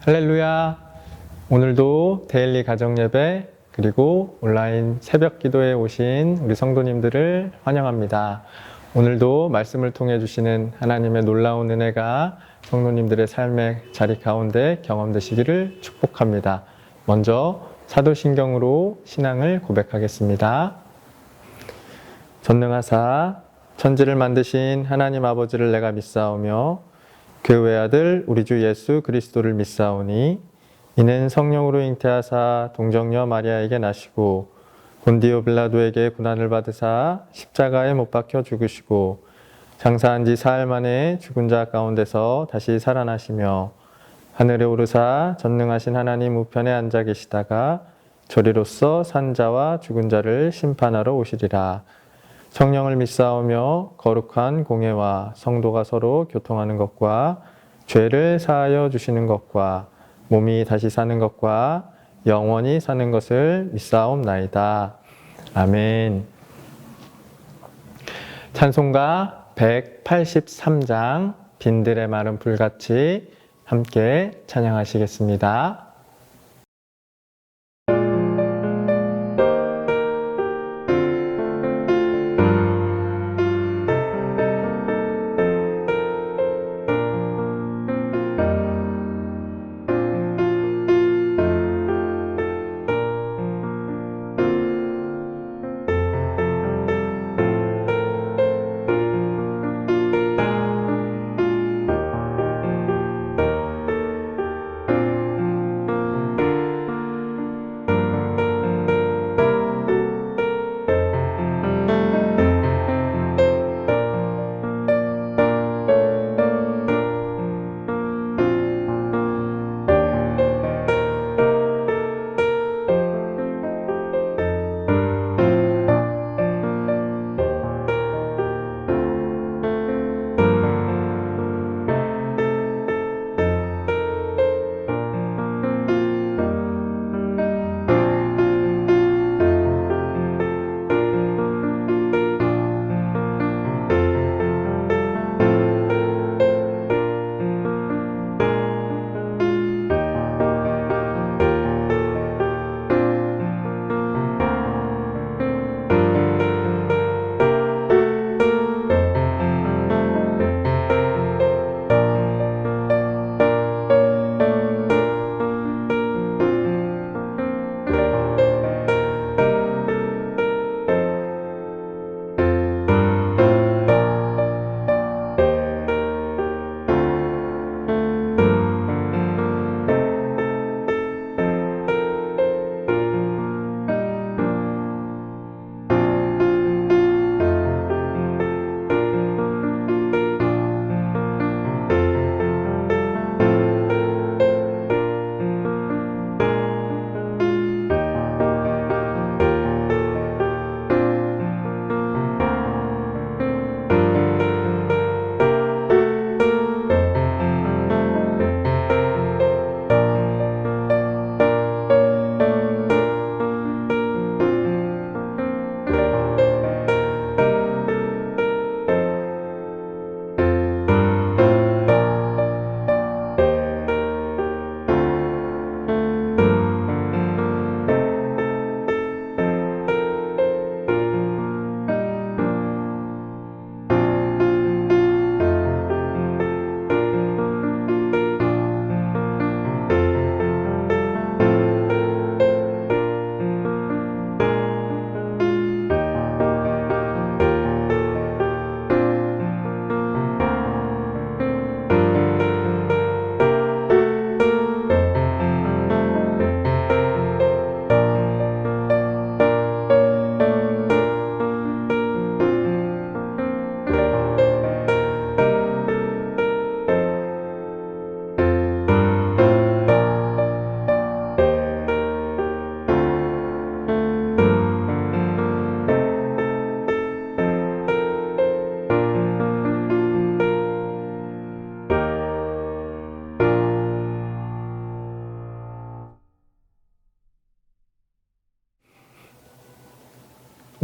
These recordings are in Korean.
할렐루야! 오늘도 데일리 가정예배 그리고 온라인 새벽 기도에 오신 우리 성도님들을 환영합니다. 오늘도 말씀을 통해 주시는 하나님의 놀라운 은혜가 성도님들의 삶의 자리 가운데 경험되시기를 축복합니다. 먼저 사도신경으로 신앙을 고백하겠습니다. 전능하사 천지를 만드신 하나님 아버지를 내가 믿사오며 그 외아들 우리 주 예수 그리스도를 믿사오니 이는 성령으로 잉태하사 동정녀 마리아에게 나시고 본디오 빌라도에게 고난을 받으사 십자가에 못 박혀 죽으시고 장사한 지 사흘 만에 죽은 자 가운데서 다시 살아나시며 하늘에 오르사 전능하신 하나님 우편에 앉아 계시다가 저리로서 산 자와 죽은 자를 심판하러 오시리라. 성령을 믿사오며 거룩한 공회와 성도가 서로 교통하는 것과 죄를 사하여 주시는 것과 몸이 다시 사는 것과 영원히 사는 것을 믿사옵나이다. 아멘. 찬송가 183장 빈들의 마른 불같이 함께 찬양하시겠습니다.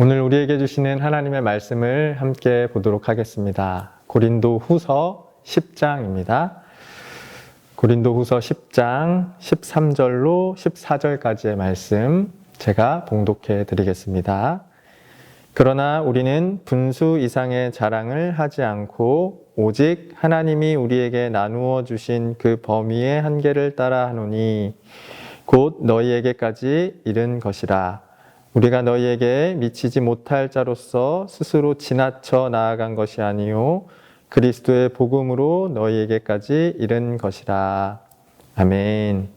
오늘 우리에게 주시는 하나님의 말씀을 함께 보도록 하겠습니다. 고린도 후서 10장입니다. 고린도후서 10장 13절로 14절까지의 말씀 제가 봉독해 드리겠습니다. 그러나 우리는 분수 이상의 자랑을 하지 않고 오직 하나님이 우리에게 나누어 주신 그 범위의 한계를 따라 하노니 곧 너희에게까지 이른 것이라. 우리가 너희에게 미치지 못할 자로서 스스로 지나쳐 나아간 것이 아니요 그리스도의 복음으로 너희에게까지 이른 것이라. 아멘.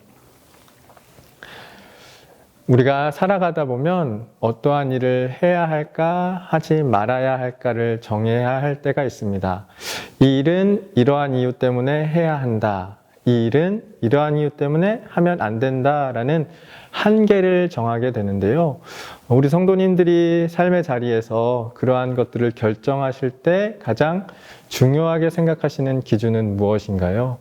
우리가 살아가다 보면 어떠한 일을 해야 할까, 하지 말아야 할까를 정해야 할 때가 있습니다. 이 일은 이러한 이유 때문에 해야 한다. 이 일은 이러한 이유 때문에 하면 안 된다라는 한계를 정하게 되는데요. 우리 성도님들이 삶의 자리에서 그러한 것들을 결정하실 때 가장 중요하게 생각하시는 기준은 무엇인가요?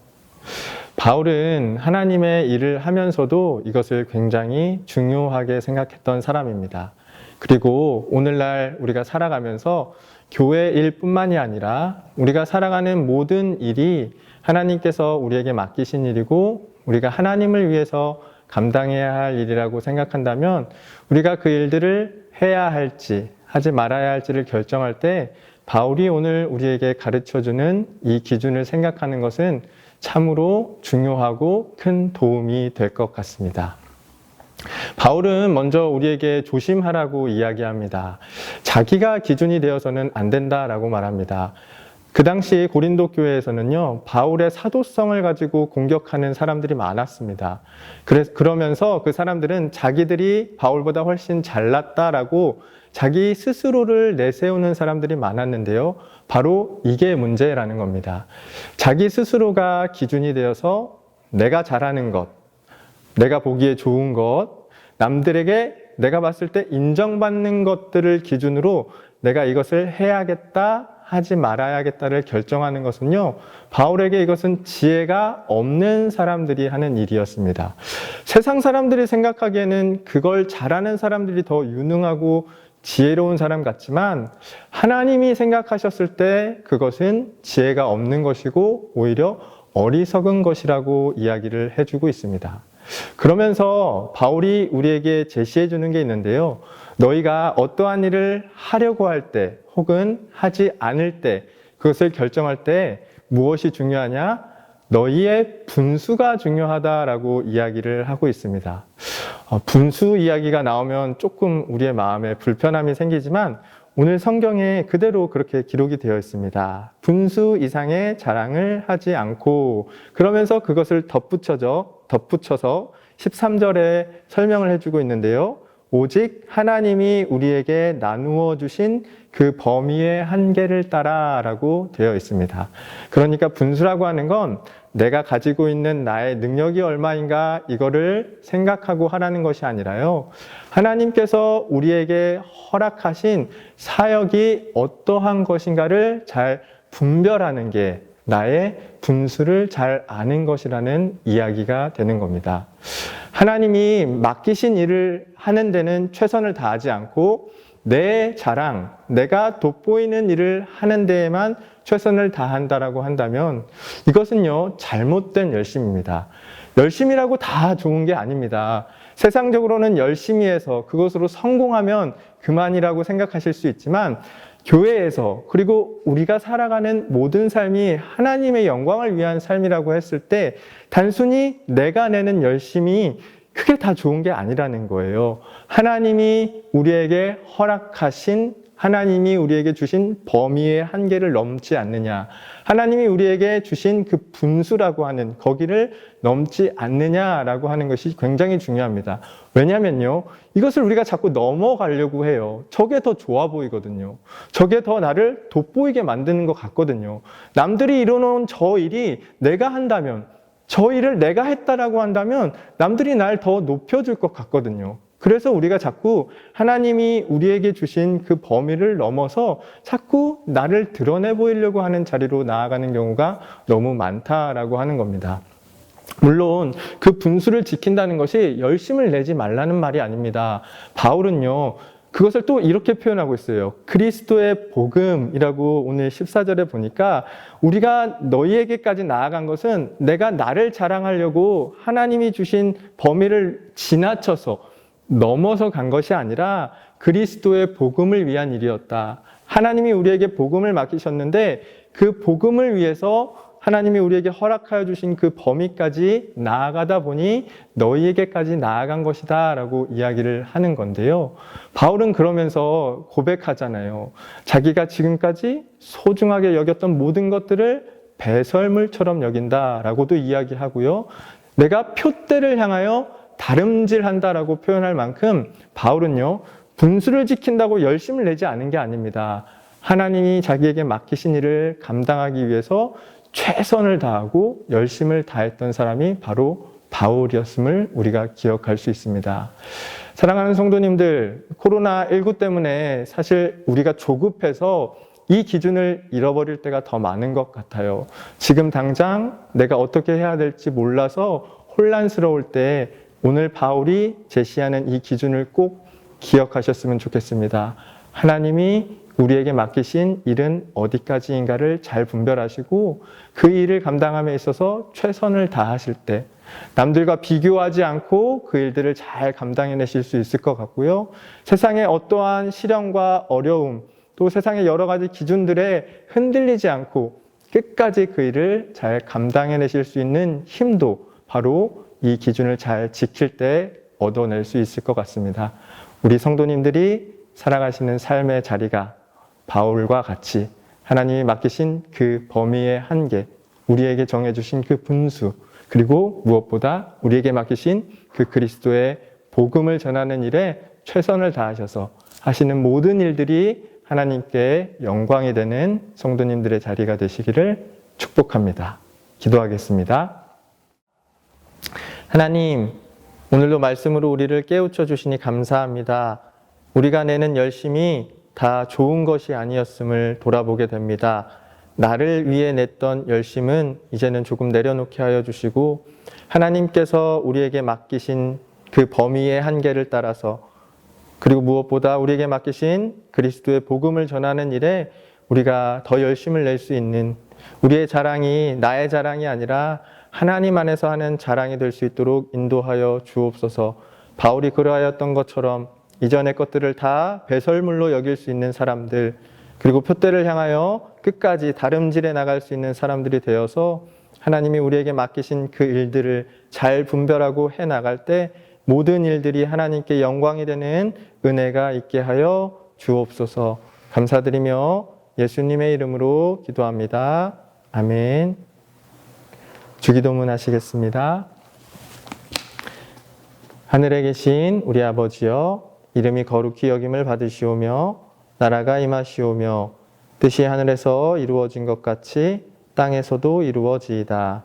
바울은 하나님의 일을 하면서도 이것을 굉장히 중요하게 생각했던 사람입니다. 그리고 오늘날 우리가 살아가면서 교회 일뿐만이 아니라 우리가 살아가는 모든 일이 하나님께서 우리에게 맡기신 일이고 우리가 하나님을 위해서 감당해야 할 일이라고 생각한다면 우리가 그 일들을 해야 할지 하지 말아야 할지를 결정할 때 바울이 오늘 우리에게 가르쳐주는 이 기준을 생각하는 것은 참으로 중요하고 큰 도움이 될 것 같습니다. 바울은 먼저 우리에게 조심하라고 이야기합니다. 자기가 기준이 되어서는 안 된다라고 말합니다. 그 당시 고린도 교회에서는요, 바울의 사도성을 가지고 공격하는 사람들이 많았습니다. 그러면서 그 사람들은 자기들이 바울보다 훨씬 잘났다라고 자기 스스로를 내세우는 사람들이 많았는데요. 바로 이게 문제라는 겁니다. 자기 스스로가 기준이 되어서 내가 잘하는 것, 내가 보기에 좋은 것, 남들에게 내가 봤을 때 인정받는 것들을 기준으로 내가 이것을 해야겠다, 하지 말아야겠다를 결정하는 것은요, 바울에게 이것은 지혜가 없는 사람들이 하는 일이었습니다. 세상 사람들이 생각하기에는 그걸 잘하는 사람들이 더 유능하고 지혜로운 사람 같지만 하나님이 생각하셨을 때 그것은 지혜가 없는 것이고 오히려 어리석은 것이라고 이야기를 해주고 있습니다. 그러면서 바울이 우리에게 제시해 주는 게 있는데요. 너희가 어떠한 일을 하려고 할 때 혹은 하지 않을 때 그것을 결정할 때 무엇이 중요하냐? 너희의 분수가 중요하다라고 이야기를 하고 있습니다. 분수 이야기가 나오면 조금 우리의 마음에 불편함이 생기지만 오늘 성경에 그대로 그렇게 기록이 되어 있습니다. 분수 이상의 자랑을 하지 않고 그러면서 그것을 덧붙여서 13절에 설명을 해주고 있는데요. 오직 하나님이 우리에게 나누어 주신 그 범위의 한계를 따라라고 되어 있습니다. 그러니까 분수라고 하는 건 내가 가지고 있는 나의 능력이 얼마인가 이거를 생각하고 하라는 것이 아니라요. 하나님께서 우리에게 허락하신 사역이 어떠한 것인가를 잘 분별하는 게 나의 분수를 잘 아는 것이라는 이야기가 되는 겁니다. 하나님이 맡기신 일을 하는 데는 최선을 다하지 않고 내 자랑, 내가 돋보이는 일을 하는 데에만 최선을 다한다라고 한다면 이것은요, 잘못된 열심입니다. 열심이라고 다 좋은 게 아닙니다. 세상적으로는 열심히 해서 그것으로 성공하면 그만이라고 생각하실 수 있지만 교회에서 그리고 우리가 살아가는 모든 삶이 하나님의 영광을 위한 삶이라고 했을 때 단순히 내가 내는 열심이 그게 다 좋은 게 아니라는 거예요. 하나님이 우리에게 허락하신 하나님이 우리에게 주신 범위의 한계를 넘지 않느냐, 하나님이 우리에게 주신 그 분수라고 하는 거기를 넘지 않느냐라고 하는 것이 굉장히 중요합니다. 왜냐면요, 이것을 우리가 자꾸 넘어가려고 해요. 저게 더 좋아 보이거든요. 저게 더 나를 돋보이게 만드는 것 같거든요. 남들이 이뤄놓은 저 일이 내가 한다면, 저 일을 내가 했다라고 한다면 남들이 날 더 높여줄 것 같거든요. 그래서 우리가 자꾸 하나님이 우리에게 주신 그 범위를 넘어서 자꾸 나를 드러내 보이려고 하는 자리로 나아가는 경우가 너무 많다라고 하는 겁니다. 물론 그 분수를 지킨다는 것이 열심을 내지 말라는 말이 아닙니다. 바울은요, 그것을 또 이렇게 표현하고 있어요. 그리스도의 복음이라고 오늘 14절에 보니까 우리가 너희에게까지 나아간 것은 내가 나를 자랑하려고 하나님이 주신 범위를 지나쳐서 넘어서 간 것이 아니라 그리스도의 복음을 위한 일이었다. 하나님이 우리에게 복음을 맡기셨는데 그 복음을 위해서 하나님이 우리에게 허락하여 주신 그 범위까지 나아가다 보니 너희에게까지 나아간 것이다 라고 이야기를 하는 건데요. 바울은 그러면서 고백하잖아요. 자기가 지금까지 소중하게 여겼던 모든 것들을 배설물처럼 여긴다 라고도 이야기하고요. 내가 표대를 향하여 다름질한다라고 표현할 만큼 바울은요, 분수를 지킨다고 열심을 내지 않은 게 아닙니다. 하나님이 자기에게 맡기신 일을 감당하기 위해서 최선을 다하고 열심을 다했던 사람이 바로 바울이었음을 우리가 기억할 수 있습니다. 사랑하는 성도님들, 코로나19 때문에 사실 우리가 조급해서 이 기준을 잃어버릴 때가 더 많은 것 같아요. 지금 당장 내가 어떻게 해야 될지 몰라서 혼란스러울 때 오늘 바울이 제시하는 이 기준을 꼭 기억하셨으면 좋겠습니다. 하나님이 우리에게 맡기신 일은 어디까지인가를 잘 분별하시고 그 일을 감당함에 있어서 최선을 다하실 때 남들과 비교하지 않고 그 일들을 잘 감당해내실 수 있을 것 같고요. 세상의 어떠한 시련과 어려움 또 세상의 여러 가지 기준들에 흔들리지 않고 끝까지 그 일을 잘 감당해내실 수 있는 힘도 바로 이 기준을 잘 지킬 때 얻어낼 수 있을 것 같습니다. 우리 성도님들이 살아가시는 삶의 자리가 바울과 같이 하나님이 맡기신 그 범위의 한계, 우리에게 정해주신 그 분수, 그리고 무엇보다 우리에게 맡기신 그 그리스도의 복음을 전하는 일에 최선을 다하셔서 하시는 모든 일들이 하나님께 영광이 되는 성도님들의 자리가 되시기를 축복합니다. 기도하겠습니다. 하나님, 오늘도 말씀으로 우리를 깨우쳐 주시니 감사합니다. 우리가 내는 열심이 다 좋은 것이 아니었음을 돌아보게 됩니다. 나를 위해 냈던 열심은 이제는 조금 내려놓게 하여 주시고 하나님께서 우리에게 맡기신 그 범위의 한계를 따라서 그리고 무엇보다 우리에게 맡기신 그리스도의 복음을 전하는 일에 우리가 더 열심을 낼 수 있는 우리의 자랑이 나의 자랑이 아니라 하나님 안에서 하는 자랑이 될 수 있도록 인도하여 주옵소서. 바울이 그러하였던 것처럼 이전의 것들을 다 배설물로 여길 수 있는 사람들, 그리고 표대를 향하여 끝까지 다름질해 나갈 수 있는 사람들이 되어서 하나님이 우리에게 맡기신 그 일들을 잘 분별하고 해 나갈 때 모든 일들이 하나님께 영광이 되는 은혜가 있게 하여 주옵소서. 감사드리며 예수님의 이름으로 기도합니다. 아멘. 주기도문 하시겠습니다. 하늘에 계신 우리 아버지여, 이름이 거룩히 여김을 받으시오며 나라가 임하시오며 뜻이 하늘에서 이루어진 것 같이 땅에서도 이루어지이다.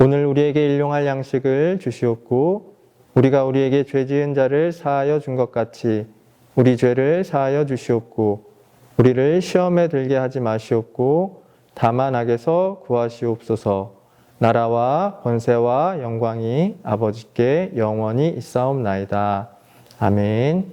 오늘 우리에게 일용할 양식을 주시옵고 우리가 우리에게 죄 지은 자를 사하여 준 것 같이 우리 죄를 사하여 주시옵고 우리를 시험에 들게 하지 마시옵고 다만 악에서 구하시옵소서. 나라와 권세와 영광이 아버지께 영원히 있사옵나이다. 아멘.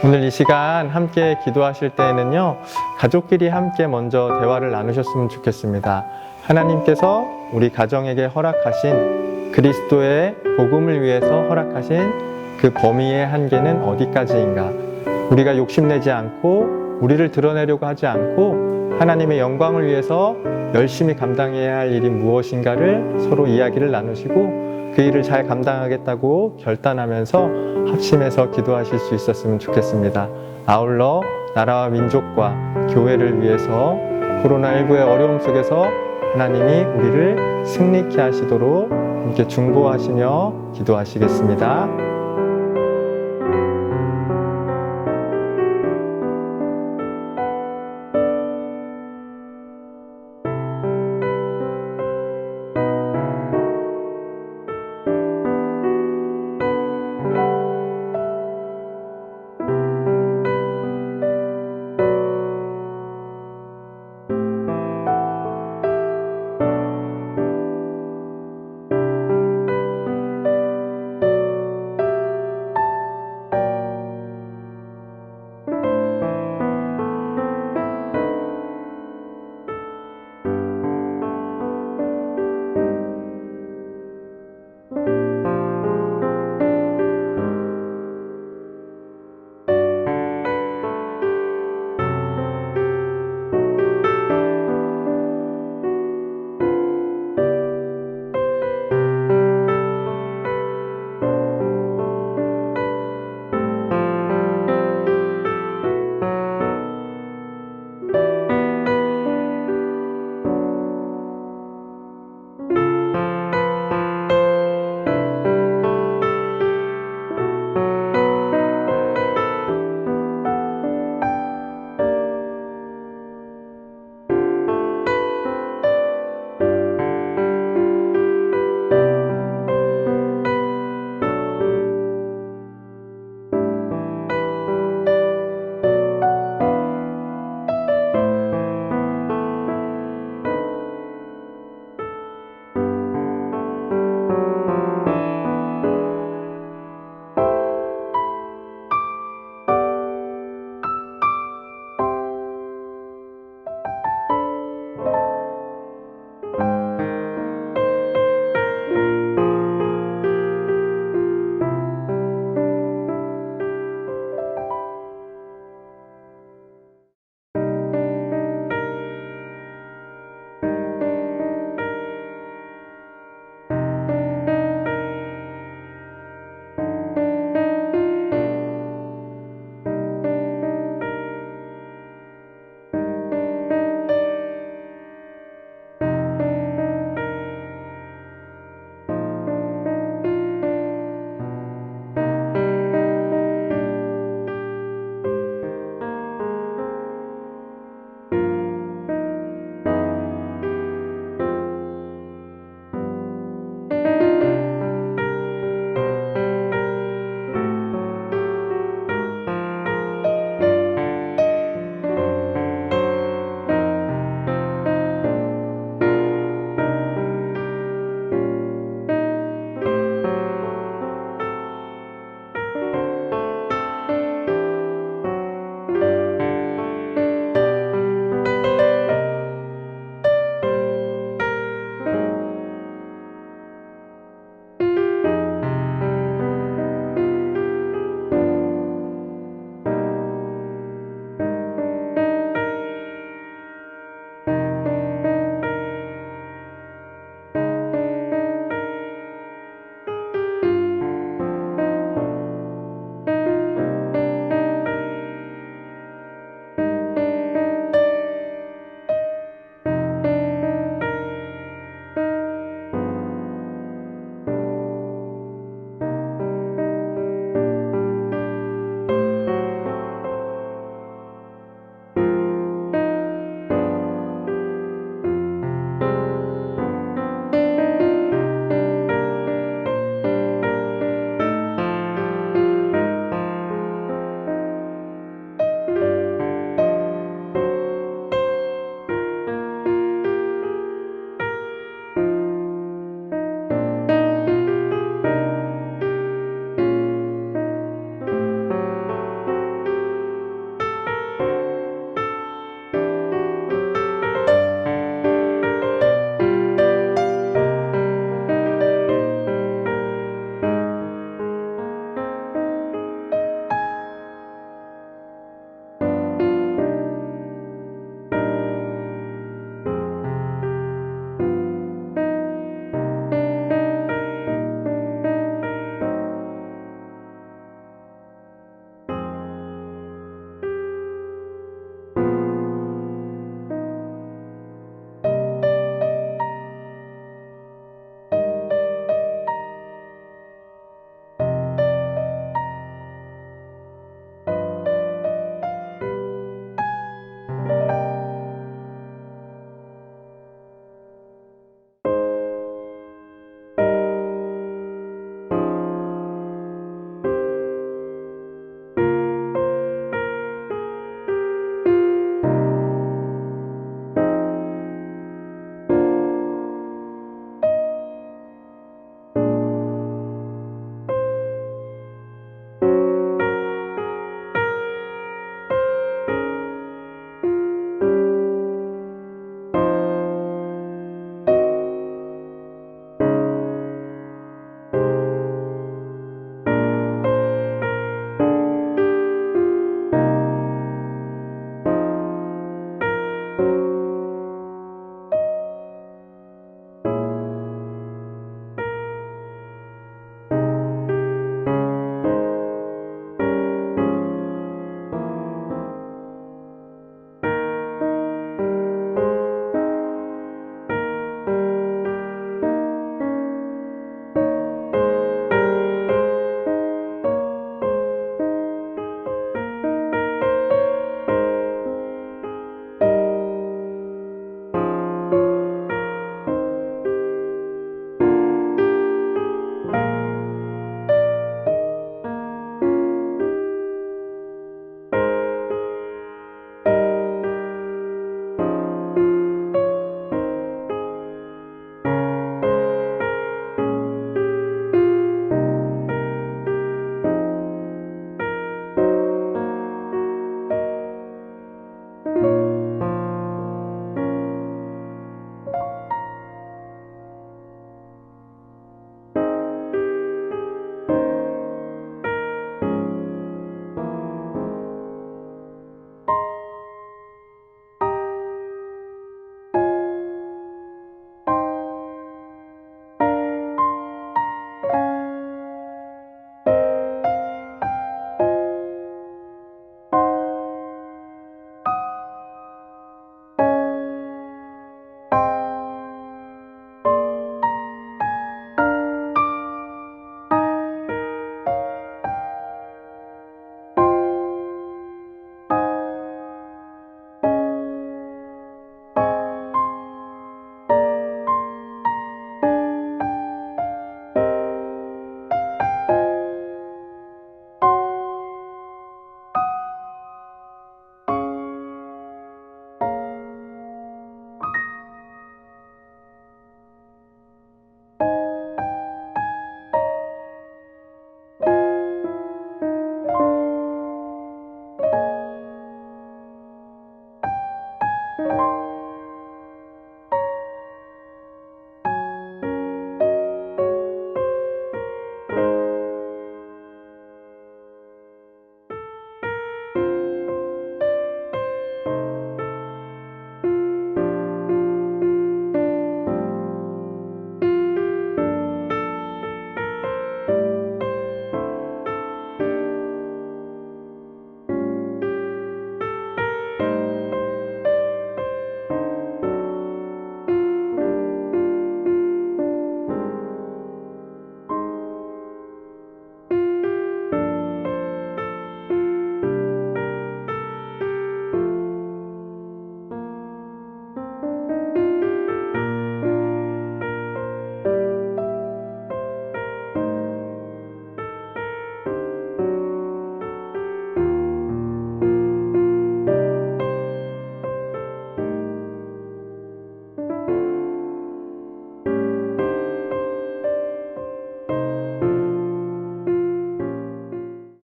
오늘 이 시간 함께 기도하실 때에는요, 가족끼리 함께 먼저 대화를 나누셨으면 좋겠습니다. 하나님께서 우리 가정에게 허락하신 그리스도의 복음을 위해서 허락하신 그 범위의 한계는 어디까지인가? 우리가 욕심내지 않고 우리를 드러내려고 하지 않고 하나님의 영광을 위해서 열심히 감당해야 할 일이 무엇인가를 서로 이야기를 나누시고 그 일을 잘 감당하겠다고 결단하면서 합심해서 기도하실 수 있었으면 좋겠습니다. 아울러 나라와 민족과 교회를 위해서 코로나19의 어려움 속에서 하나님이 우리를 승리케 하시도록 함께 중보하시며 기도하시겠습니다.